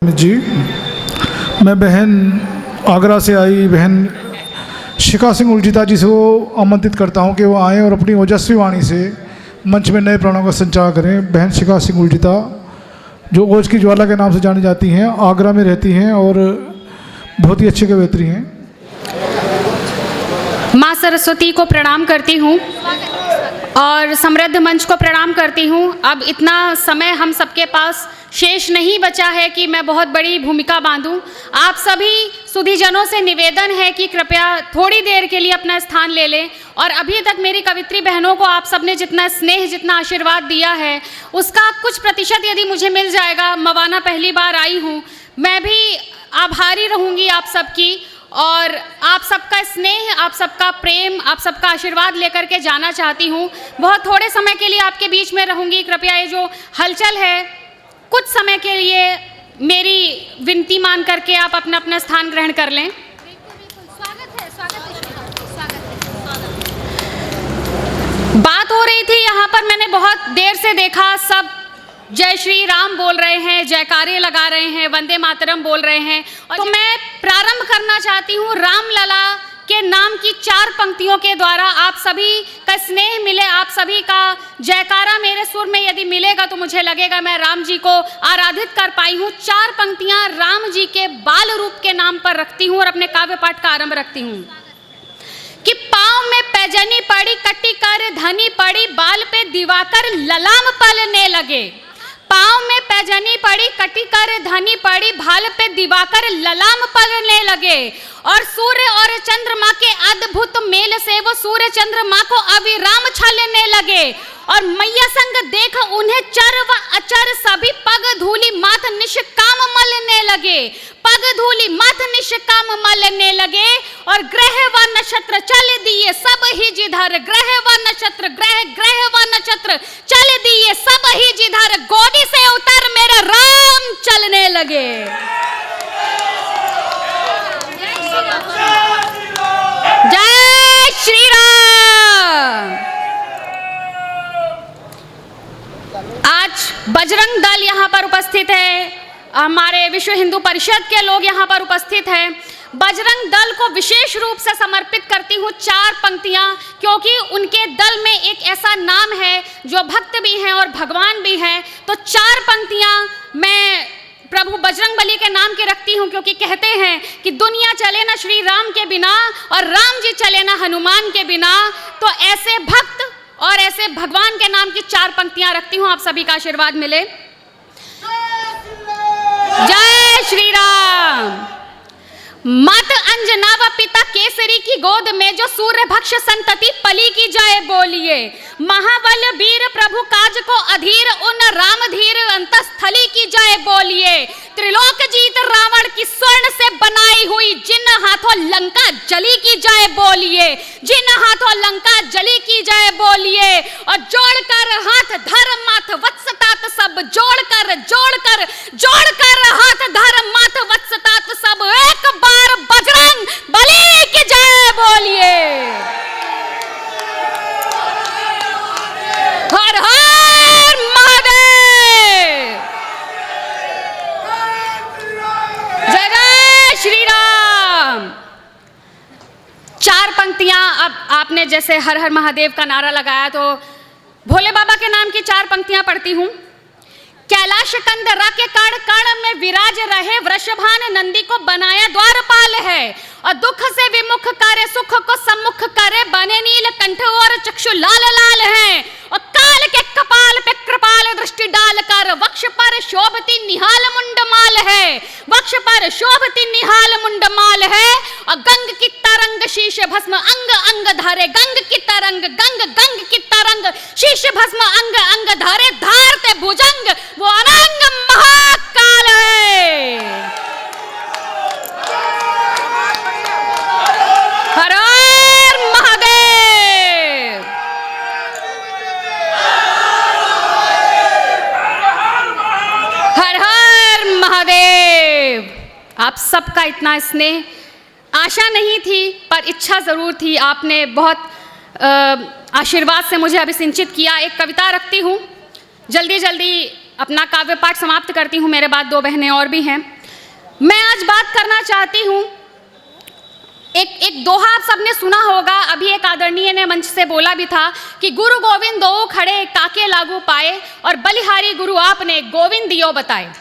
जी, मैं बहन आगरा से आई बहन शिखा सिंह उलजिता जी से वो आमंत्रित करता हूँ कि वो आएँ और अपनी ओजस्वी वाणी से मंच में नए प्राणों का संचार करें। बहन शिखा सिंह उलजिता जो ओज की ज्वाला के नाम से जानी जाती हैं, आगरा में रहती हैं और बहुत ही अच्छी कवयित्री हैं। माँ सरस्वती को प्रणाम करती हूँ और समृद्ध मंच को प्रणाम करती हूँ। अब इतना समय हम सबके पास शेष नहीं बचा है कि मैं बहुत बड़ी भूमिका बांधूं। आप सभी सुधीजनों से निवेदन है कि कृपया थोड़ी देर के लिए अपना स्थान ले लें और अभी तक मेरी कवित्री बहनों को आप सबने जितना स्नेह, जितना आशीर्वाद दिया है उसका कुछ प्रतिशत यदि मुझे मिल जाएगा। मवाना पहली बार आई हूँ, मैं भी आभारी रहूँगी आप सबकी और आप सबका स्नेह, आप सबका प्रेम, आप सबका आशीर्वाद लेकर के जाना चाहती हूँ। बहुत थोड़े समय के लिए आपके बीच में रहूँगी। कृपया ये जो हलचल है कुछ समय के लिए मेरी विनती मान करके आप अपना अपना स्थान ग्रहण कर लें। बात हो रही थी यहाँ पर, मैंने बहुत देर से देखा सब जय श्री राम बोल रहे हैं, जयकारे लगा रहे हैं, वंदे मातरम बोल रहे हैं। तो मैं प्रारंभ करना चाहती हूँ रामलला के नाम की 4 पंक्तियों के द्वारा। आप सभी का स्नेह मिले, आप सभी का जयकारा मेरे सुर में यदि मिलेगा तो मुझे लगेगा मैं राम जी को आराधित कर पाई हूँ। 4 पंक्तियाँ राम जी के बाल रूप के नाम पर रखती हूँ और अपने काव्य पाठ का आरंभ रखती हूँ कि पाँव में पैजनी पड़ी, कटी कर धनी पड़ी, बाल पे दिवाकर ललाम पलने लगे। पाँव में पैजनी पड़ी, कटी कर धनी पड़ी, भाल पे दिवाकर ललाम पलने लगे। और सूर्य और चंद्रमा के अद्भुत मेल से वो सूर्य चंद्रमा को अविराम छलने लगे। और मैया संग देख उन्हें चर व अचर सभी पग धूली माथ निष्काम मलने लगे, पग धूली माथ निष्काम मलने लगे। और ग्रह व नक्षत्र चल दिए सब ही जिधर, ग्रह व नक्षत्र ग्रह व नक्षत्र चल दिए सब ही जिधर, गोदी से उतर मेरा राम चलने लगे। जय श्री राम। आज बजरंग दल यहाँ पर उपस्थित है, हमारे विश्व हिंदू परिषद के लोग यहाँ पर उपस्थित हैं। बजरंग दल को विशेष रूप से समर्पित करती हूँ 4 पंक्तियाँ, क्योंकि उनके दल में एक ऐसा नाम है जो भक्त भी हैं और भगवान भी हैं। तो 4 पंक्तियाँ मैं प्रभु बजरंगबली के नाम की रखती हूँ, क्योंकि कहते हैं कि दुनिया चले ना श्री राम के बिना और राम जी चले ना हनुमान के बिना। तो ऐसे भक्त और ऐसे भगवान के नाम की 4 पंक्तियां रखती हूँ, आप सभी का आशीर्वाद मिले। जय श्री राम। मात अंजना व पिता केसरी की गोद में जो सूर्य भक्ष संतति पली की जाए बोलिए। महाबल वीर प्रभु काज को अधीर उन राम धीर अंतस्थली की जाए बोलिए। त्रिलोक जीत रावण की स्वर्ण से बनाई हुई जिन हाथों लंका जली की जाए बोलिए, जिन हाथों लंका जली की जाए बोलिए। और जोड़कर हाथ धर्म माथ वत्सतात सब, जोड़कर हाथ धर्म माथ वत्सतात सब, एक बार बजरंग बली की जय बोलिए। हर हर महादेव। जय जय श्री राम। 4 पंक्तियां। अब आपने जैसे हर हर महादेव का नारा लगाया तो भोले बाबा के नाम की 4 पंक्तियां पढ़ती हूं। कैलाश कंदरा के कण कण में विराज रहे, वृषभान नंदी को बनाया द्वारपाल है। और दुख से विमुख करे, सुख को सम्मुख करे, बने नील कंठ और चक्षु लाल लाल हैं। और काल के कपाल पे कृपाल दृष्टि डाल कर, वक्ष पर शोभती निहाल मुंडमाल है, वक्ष पर शोभती निहाल मुंडमाल है। और गंग की तरंग शीश भस्म अंग अंग धरे, गंग की तरंग गंग की तरंग शीश भस्म अंग अंग धरे, धारते भुजंग वो अनंग महाकाल है। हर हर महादेव। हर हर महादेव। आप सबका इतना स्नेह, आशा नहीं थी पर इच्छा जरूर थी। आपने बहुत आशीर्वाद से मुझे अभिसिंचित किया। एक कविता रखती हूँ, जल्दी जल्दी अपना काव्य पाठ समाप्त करती हूँ। मेरे बाद 2 बहनें और भी हैं। मैं आज बात करना चाहती हूँ, एक दोहा आप सबने सुना होगा, अभी एक आदरणीय ने मंच से बोला भी था कि गुरु गोविंद दो खड़े काके लागू पाए और बलिहारी गुरु आपने गोविंद दियो बताए।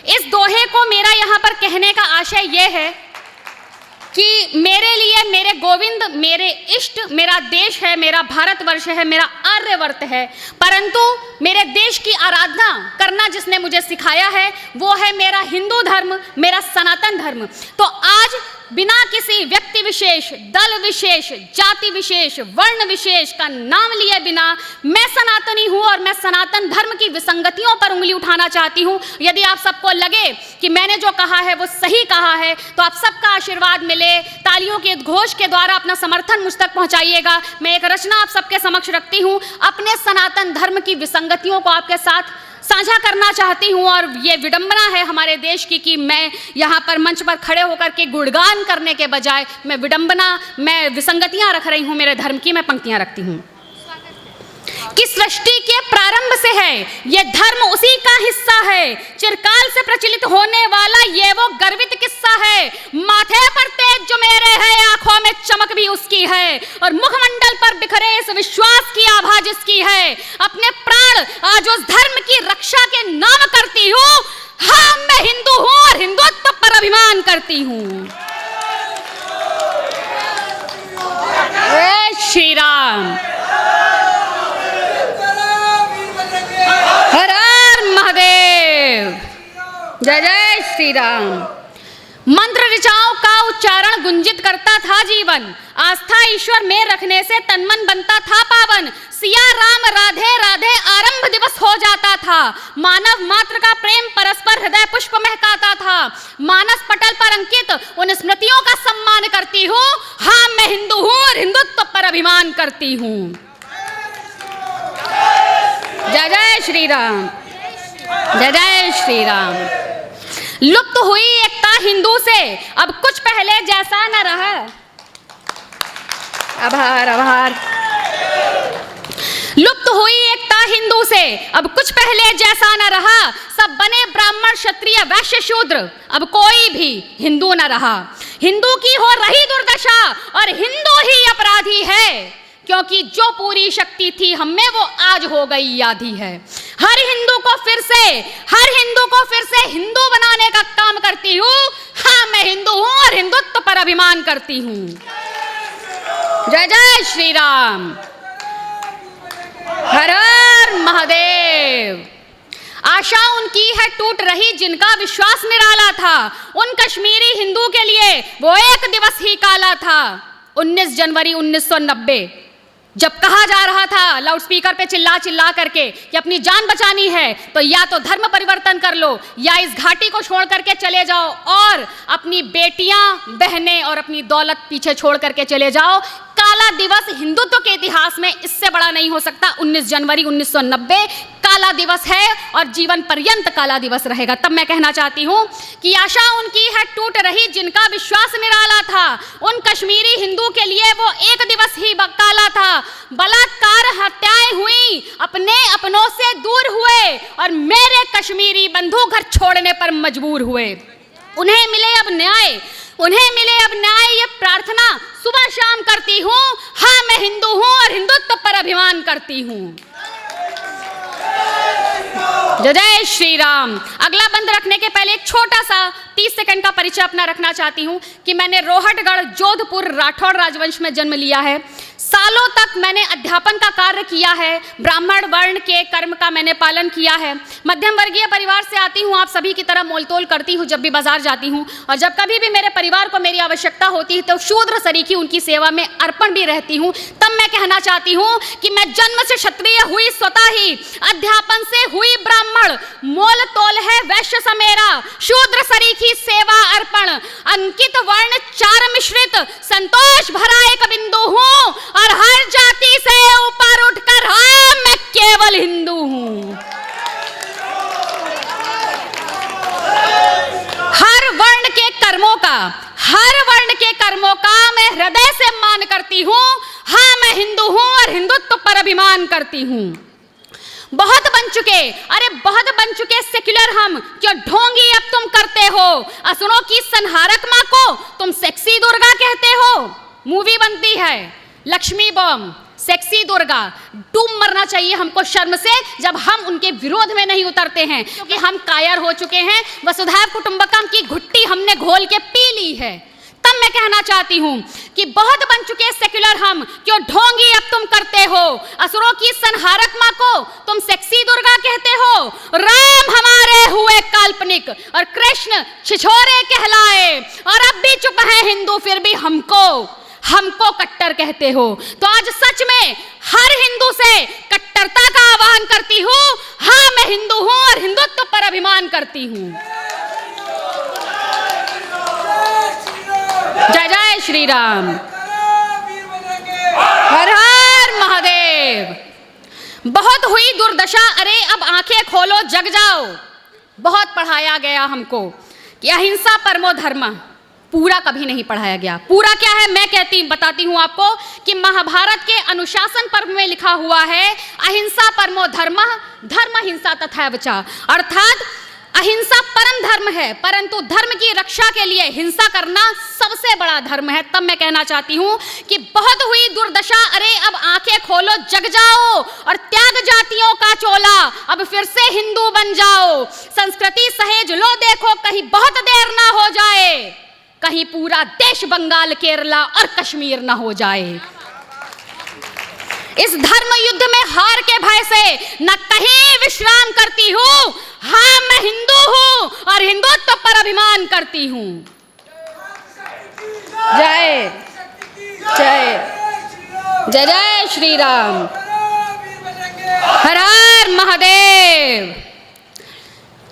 इस दोहे को मेरा यहाँ पर कहने का आशय यह है कि मेरे लिए मेरे गोविंद, मेरे इष्ट, मेरा देश है, मेरा भारतवर्ष है, मेरा आर्यवर्त है, परंतु मेरे देश की आराधना करना जिसने मुझे सिखाया है वो है मेरा हिंदू धर्म, मेरा सनातन धर्म। तो आज बिना किसी व्यक्ति विशेष, दल विशेष, जाति विशेष, वर्ण विशेष का नाम लिए बिना मैं सनातनी हूँ और मैं सनातन धर्म की विसंगतियों पर उंगली उठाना चाहती हूँ। यदि आप सबको लगे कि मैंने जो कहा है वो सही कहा है तो आप सबका आशीर्वाद मिले, तालियों के घोष के द्वारा अपना समर्थन मुझ तक पहुँचाइएगा। मैं एक रचना आप सबके समक्ष रखती हूँ, अपने सनातन धर्म की विसंगतियों को आपके साथ साझा करना चाहती हूँ। और ये विडंबना है हमारे देश की कि मैं यहाँ पर मंच पर खड़े होकर के गुणगान करने के बजाय मैं विसंगतियाँ रख रही हूँ मेरे धर्म की। मैं पंक्तियाँ रखती हूँ कि सृष्टि के प्रारंभ से है ये धर्म उसी का हिस्सा है, चिरकाल से प्रचलित होने वाला ये वो गर्वित किस्सा है। माथे पर तेज जो मेरे है, आंखों में चमक भी उसकी है और मुखमंडल पर बिखरे इस विश्वास की आभा जिसकी है। अपने प्राण आज उस धर्म की रक्षा के नाम करती हूँ। हाँ, मैं हिंदू हूँ और हिंदुत्व पर अभिमान करती हूँ। श्री राम, हर हर महादेव, जय जय श्री राम। मंत्र ऋचाओं का उच्चारण गुंजित करता था जीवन, आस्था ईश्वर में रखने से तन मन बनता था पावन। सिया राम राधे राधे आरंभ दिवस हो जाता था, मानव मात्र का प्रेम परस्पर हृदय पुष्प महकाता था। मानस पटल पर अंकित उन स्मृतियों का सम्मान करती हूँ। हाँ, मैं हिंदू हूँ और हिंदुत्व पर अभिमान करती हूँ। जय जय श्री राम, जय जय श्री राम। लुप्त हुई एकता हिंदू से अब कुछ पहले जैसा न रहा। आभार आभार। लुप्त हुई एकता हिंदू से अब कुछ पहले जैसा न रहा। सब बने ब्राह्मण क्षत्रिय वैश्य शूद्र, अब कोई भी हिंदू न रहा। हिंदू की हो रही दुर्दशा और हिंदू ही अपराधी है, क्योंकि जो पूरी शक्ति थी हमें वो आज हो गई आधी है। हर हिंदू को फिर से हिंदू बनाने का काम करती हूँ। हाँ, मैं हिंदू हूँ और हिंदुत्व पर अभिमान करती हूँ। जय जय श्री राम, हर हर महादेव। आशा उनकी है टूट रही जिनका विश्वास निराला था। उन कश्मीरी हिंदू के लिए वो एक दिवस ही काला था। 19 जनवरी 1990 जब कहा जा रहा था लाउडस्पीकर पे चिल्ला चिल्ला करके कि अपनी जान बचानी है तो या तो धर्म परिवर्तन कर लो या इस घाटी को छोड़ करके चले जाओ और अपनी बेटियां, बहनें और अपनी दौलत पीछे छोड़ करके चले जाओ। काला दिवस हिंदुत्व के इतिहास में इससे बड़ा नहीं हो सकता। 19 जनवरी 1990 काला दिवस है और जीवन पर्यंत काला दिवस रहेगा। तब मैं कहना चाहती हूँ कि आशा उनकी है टूट रही जिनका विश्वास निराला था। उन कश्मीरी हिंदू के लिए वो एक दिवस ही काला था। बलात्कार, हत्याएं हुई, अपने अपनों से दूर हुए और मेरे कश्मीरी बंधु घर छोड़ने पर मजबूर हुए। उन्हें मिले अब न्याय, ये प्रार्थना सुबह शाम करती हूँ। हाँ, मैं हिंदू हूँ और हिंदुत्व पर अभिमान करती हूँ। जय जय श्री राम। अगला बंद रखने के पहले एक छोटा सा 30 सेकंड का परिचय अपना रखना चाहती हूँ कि मैंने रोहटगढ़, जोधपुर, राठौड़ राजवंश में जन्म लिया है। सालों तक मैंने अध्यापन का कार्य किया है। ब्राह्मण वर्ण के कर्म का मैंने पालन किया है। मध्यम वर्गीय परिवार से आती हूँ, आप सभी की तरह मोलतोल करती हूँ जब भी बाजार जाती हूँ, और जब कभी भी मेरे परिवार को मेरी आवश्यकता होती है तो शूद्र सरीखी उनकी सेवा में अर्पण भी रहती हूँ। तब मैं कहना चाहती हूँ कि मैं जन्म से क्षत्रिय हुई स्वतः ही, अध्यापन से हुई ब्राह्मण, मोल तोल है वैश्य समेरा, शूद्र सरीखी सेवा अर्पण, अंकित वर्ण चार मिश्रित, संतोष भरा एक बिंदु हूँ और हर जाति से ऊपर उठकर हाँ मैं केवल हिंदू हूँ। हर वर्ण के कर्मों का मैं हृदय से मान करती हूँ। हाँ, मैं हिंदू हूँ और हिंदुत्व पर अभिमान करती हूँ। बहुत बन चुके, अरे बहुत बन चुके सेक्युलर हम, क्यों ढोंगी अब तुम करते हो। असुरों की संहारक माँ को तुम सेक्सी दुर्गा कहते हो। मूवी बनती है लक्ष्मी बम, सेक्सी दुर्गा। डूब मरना चाहिए हमको शर्म से जब हम उनके विरोध में नहीं उतरते हैं, क्योंकि हम कायर हो चुके हैं। वसुधैव कुटुंबकम की घुट्टी हमने घोल के पी ली है। तब मैं कहना चाहती हूं कि बहुत बन चुके सेक्युलर हम, क्यों ढोंगी अब तुम करते हो। असुरों की संहारक माँ को तुम सेक्सी दुर्गा कहते हो। राम हमारे हुए काल्पनिक और कृष्ण छिछोरे कहलाए, और अब भी चुप है हिंदू फिर भी हमको कट्टर कहते हो। तो आज सच में हर हिंदू से कट्टरता का आह्वान करती हूँ। हाँ, मैं हिंदू हूँ और हिंदुत्व पर अभिमान करती हूँ। जय जय श्री राम, हर हर महादेव। बहुत हुई दुर्दशा, अरे अब आंखें खोलो जग जाओ। बहुत पढ़ाया गया हमको कि अहिंसा परमो धर्म, पूरा कभी नहीं पढ़ाया गया। पूरा क्या है मैं बताती हूँ आपको कि महाभारत के अनुशासन पर्व में लिखा हुआ है अहिंसा परमो धर्म, धर्म हिंसा तथैव च, अर्थात अहिंसा परम धर्म है, परंतु धर्म की रक्षा के लिए हिंसा करना सबसे बड़ा धर्म है। तब मैं कहना चाहती हूँ कि बहुत हुई दुर्दशा, अरे अब आंखें खोलो जग जाओ और त्याग जातियों का चोला, अब फिर से हिंदू बन जाओ। संस्कृति सहेज लो, देखो कहीं बहुत देर ना हो जाए, कहीं पूरा देश बंगाल, केरला और कश्मीर ना हो जाए। इस धर्म युद्ध में हार के भय से न कहीं विश्राम करती हूँ। हाँ, मैं हिंदू हूँ और हिंदुत्व पर अभिमान करती हूँ। जय जय जय जय श्री राम, हर हर महादेव।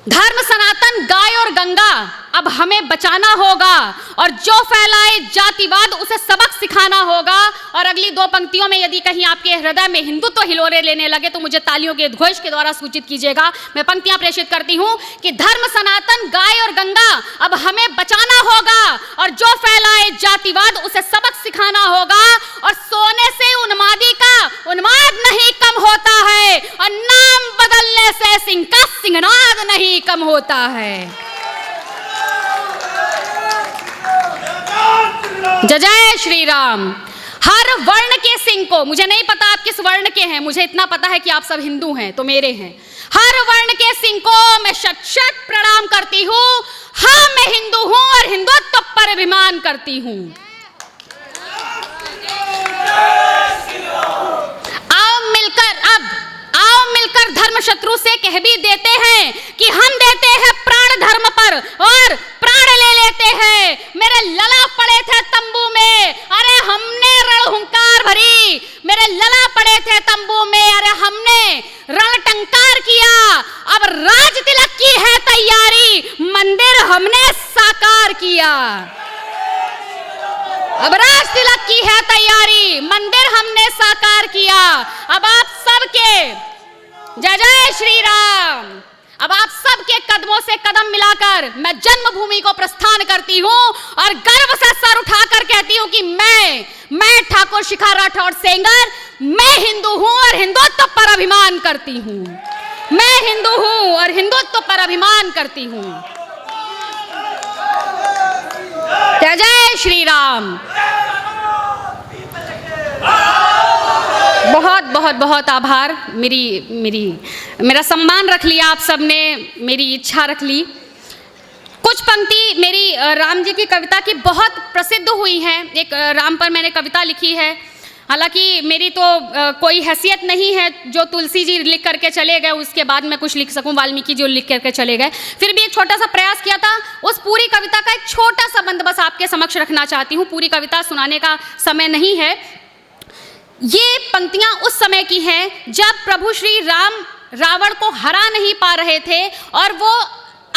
धर्म सनातन गाय और गंगा, अब हमें बचाना होगा, और जो फैलाए जातिवाद उसे सबक सिखाना होगा। और अगली दो पंक्तियों में यदि कहीं आपके हृदय में हिंदुत्व हिलोरे लेने लगे तो मुझे तालियों के घोष के द्वारा सूचित कीजिएगा। मैं पंक्तियां प्रेषित करती हूं कि धर्म सनातन गाय और गंगा, अब हमें बचाना होगा, और जो फैलाए जातिवाद उसे सबक सिखाना होगा। और सोने से उन्मादी का उन्माद नहीं कम होता है, और नाम बदलने से सिंह का सिंहनाद नहीं कम होता है। जय जय श्री राम। हर वर्ण के सिंह को, मुझे नहीं पता आप किस वर्ण के हैं, मुझे इतना पता है कि आप सब हिंदू हैं तो मेरे हैं। हर वर्ण के सिंह को मैं शत शत प्रणाम करती हूँ। हाँ, मैं हिंदू हूँ और हिंदुत्व पर अभिमान करती हूँ। आओ मिलकर धर्म शत्रु से कह भी देते हैं कि हम देते हैं प्राण धर्म पर और प्राण ले लेते हैं। मेरे लला पड़े थे तंबू में, अरे हमने रणहुंकार भरी। मेरे लला पड़े थे तंबू में, अरे हमने रणटंकार किया। अब राज तिलक की है तैयारी, मंदिर हमने साकार किया। अब राज तिलक की है तैयारी, मंदिर हमने साकार किया। अब आप सबके जय जय श्री राम। अब आप सबके कदमों से कदम मिलाकर मैं जन्मभूमि को प्रस्थान करती हूँ और गर्व से सर उठाकर कहती हूँ कि मैं ठाकुर शिखा राठौर सेंगर, मैं हिंदू हूँ और हिंदुत्व पर अभिमान करती हूँ। मैं हिंदू हूँ और हिंदुत्व पर अभिमान करती हूँ। जय जय श्री राम। बहुत बहुत बहुत आभार। मेरा सम्मान रख लिया आप सबने, मेरी इच्छा रख ली। कुछ पंक्ति मेरी राम जी की कविता की बहुत प्रसिद्ध हुई हैं। एक राम पर मैंने कविता लिखी है, हालांकि मेरी तो कोई हैसियत नहीं है जो तुलसी जी लिख करके चले गए उसके बाद मैं कुछ लिख सकूं, वाल्मीकि जी लिख करके चले गए। फिर भी एक छोटा सा प्रयास किया था। उस पूरी कविता का एक छोटा सा बंद बस आपके समक्ष रखना चाहती हूँ। पूरी कविता सुनाने का समय नहीं है। ये पंक्तियाँ उस समय की हैं जब प्रभु श्री राम रावण को हरा नहीं पा रहे थे और वो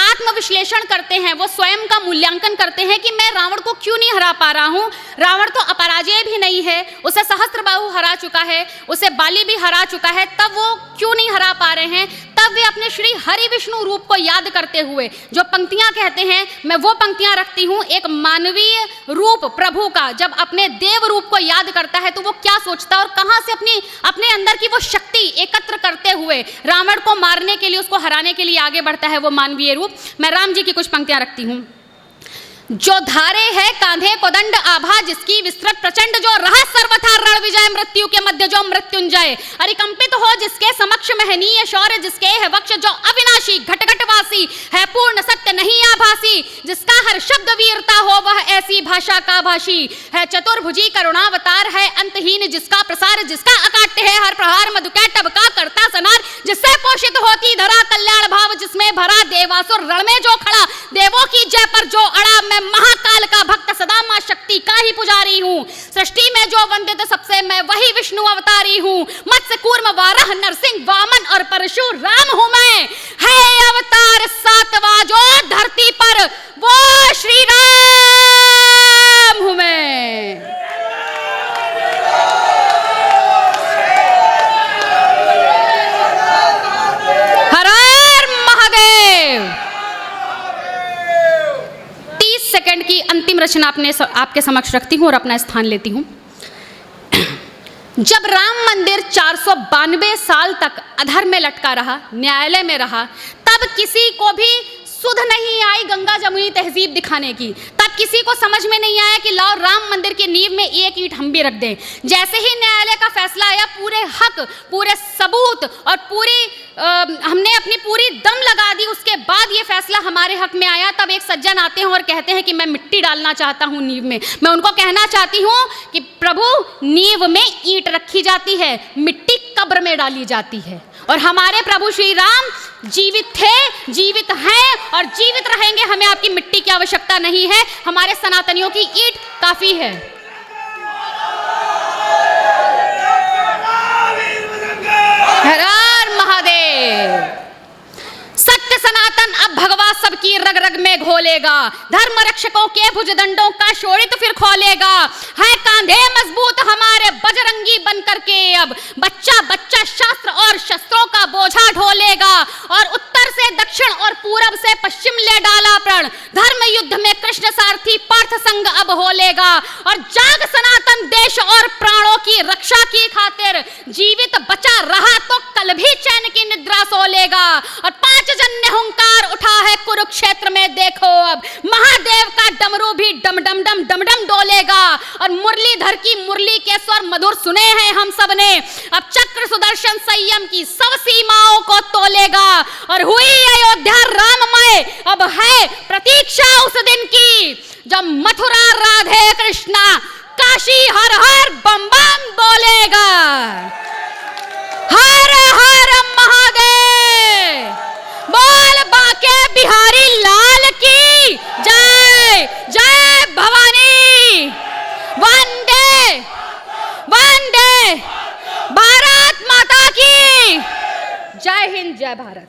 आत्मविश्लेषण करते हैं, वो स्वयं का मूल्यांकन करते हैं कि मैं रावण को क्यों नहीं हरा पा रहा हूँ। रावण तो अपराजय भी नहीं है, उसे सहस्त्रबाहु हरा चुका है, उसे बाली भी हरा चुका है, तब वो क्यों नहीं हरा पा रहे हैं। तब वे अपने श्री हरि विष्णु रूप को याद करते हुए जो पंक्तियां कहते हैं, मैं वो पंक्तियां रखती हूं। एक मानवीय रूप प्रभु का जब अपने देव रूप को याद करता है तो वो क्या सोचता है और कहां से अपने अंदर की वो शक्ति एकत्र करते हुए रावण को मारने के लिए, उसको हराने के लिए आगे बढ़ता है वो मानवीय रूप। मैं राम जी की कुछ पंक्तियां रखती हूं। जो धारे है कांधे को दंड आभा, जिसकी विस्तृत प्रचंड जो रहा सर्वथा रण विजय, मृत्यु के मध्य जो मृत्युंजय, अरिकंपित हो जिसके समक्ष महनीय शौर्य, जिसके है वक्ष जो अविनाशी घट घटवासी है, पूर्ण सत्य नहीं आभासी, जिसका हर शब्द वीरता हो वह ऐसी भाषा का भाषी है, चतुर्भुजी करुणावतार है अंतहीन, जिसका प्रसार जिसका अकाट्य है, हर प्रहार मधुकैटभ का करता सनार, जिससे पोषित होती धरा कल्याण भाव, जिसमें भरा देवासुर रण में जो खड़ा, देवों की जय पर जो अड़ा, मैं महाकाल का भक्त सदा मां शक्ति का ही पुजारी हूँ, सृष्टि में जो वंदित सबसे मैं वही विष्णु अवतारी हूँ, मत्स्य कूर्म वाराह नरसिंह वामन और परशुराम हूँ मैं, है अवतार सातवां जो धरती पर वो श्री राम हूँ मैं। हर हर महादेव। 30 सेकंड की अंतिम रचना आपके समक्ष रखती हूँ और अपना स्थान लेती हूँ। जब राम मंदिर 492 साल तक अधर में लटका रहा, न्यायालय में रहा, तब किसी को भी सुध नहीं आई गंगा जमुनी तहजीब दिखाने की। तब किसी को समझ में नहीं आया कि लाओ राम मंदिर की नींव में एक ईंट हम भी रख दें। जैसे ही न्यायालय का फैसला आया, पूरे हक, पूरे सबूत और हमने अपनी पूरी दम लगा दी, उसके बाद ये फैसला हमारे हक में आया। तब एक सज्जन आते हैं और कहते हैं कि मैं मिट्टी डालना चाहता हूँ नींव में। मैं उनको कहना चाहती हूँ कि प्रभु, नींव में ईंट रखी जाती है, मिट्टी कब्र में डाली जाती है। और हमारे प्रभु श्री राम जीवित थे, जीवित हैं और जीवित रहेंगे। हमें आपकी मिट्टी की आवश्यकता नहीं है, हमारे सनातनियों की ईंट काफी है। हर हर महादेव। सत्य सनातन अब भगवा सबकी रग रग में घोलेगा, धर्म रक्षकों के भुजदंडों का शोणित फिर खोलेगा, है कांधे मजबूत हमारे बजरंगी बनकर के अब बच्चा बच्चा शास्त्र और शस्त्रों का बोझा ढोलेगा, और उत्तर से दक्षिण और पूरब से पश्चिम ले डाला प्रण, धर्म युद्ध में कृष्ण सारथी पार्थ संग अब होलेगा, और जाग सनातन देश और प्राणों की रक्षा की खातिर, जीवित बचा रहा तो कल भी चैन की निद्रा सो लेगा, और 5 जन्य हुंकार उठा है कुरुक्षेत्र में देखो अब, महादेव का डमरू भी डम डम डम डम डम डोलेगा, और मुरलीधर की मुरली के स्वर मधुर सुने हैं हम सब ने, अब चक्र सुदर्शन संयम की सब सीमाओं को तोलेगा, और हुई अयोध्या राममय अब है प्रतीक्षा उस दिन की, जब मथुरा राधे कृष्णा काशी हर हर बम बम बोलेगा। हर हर महादेव। बोल बाके बिहारी लाल की जय। जय भवानी। वंदे वंदे भारत माता की जय हिंद, जय भारत।